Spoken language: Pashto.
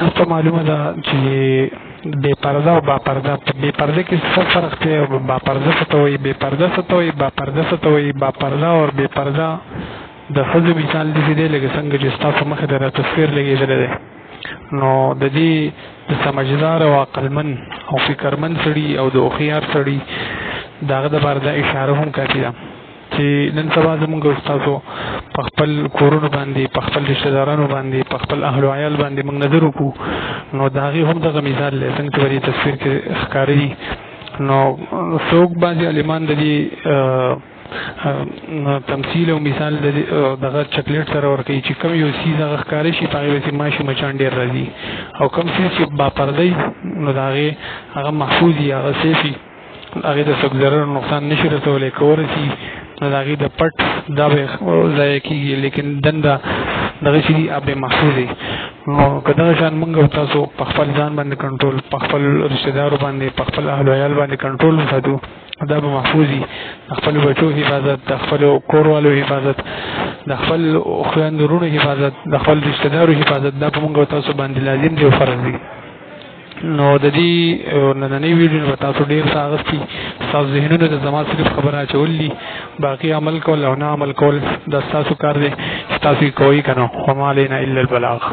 تاسو معلومه ده چې بے پرده او با پرده بے پرده کې څه فرق دی او با پرده څه ته وایي بے پرده څه ته وایي با پرده څه ته وایي با پرده او بے پرده د ښځو مثال داسې دی لکه څنګه چې ستاسو مخې ته را تصویر لګېدلی دی نو د دې د سمجدار او عقلمن او فکرمند سړي او د هوښیار سړي د هغه دپاره دا اشاره هم کافي ده چې نن سبا زمونږ ستاسو په خپل کورونو باندې په خپل رشته دارانو باندې په خپل اهل و عیال باندې موږ نظر وکړو نو د هغې هم دغه مثال دی څنګه چې په دې تصویر کې ښکاره دي نو څوک بعضې عالمان د دې تمثیل او مثال دغه چاکلیټ سره ورکوي چې کوم یو څیز هغه ښکاره شي په هغې پسې ماشي مچان ډېر راځي او کوم څیز چې باپرده وي نو د هغې هغه محفوظ وي هغه سیف وي هغې ته څوک ضرر نقصان نشي رسولی که ورسي نو د هغې د پټ دا به ضایع کېږي لیکن دنده دغه چې دي هغه به محفوظ وي نو که دغه شان موږ او تاسو په خپل ځان باندې کنټرول په خپل رشته دارو باندې په خپل اهل و عیال باندې کنټرول وساتو دا به محفوظ وي د خپلو بچو حفاظت د خپلو کوروالو حفاظت د خپل خویندو وروڼو حفاظت د خپل رشته دارو حفاظت دا په موږ او تاسو باندې لازم دی او فرض دی نو د دې نننۍ ویډیو نه به تاسو ډېر څه اخیستي ستاسو ذهنونو ته زما صرف خبره اچول دي باقي عمل کول او نه عمل کول دا ستاسو کار دی چې تاسو یې کوئ که نه وما علینا الا البلاغ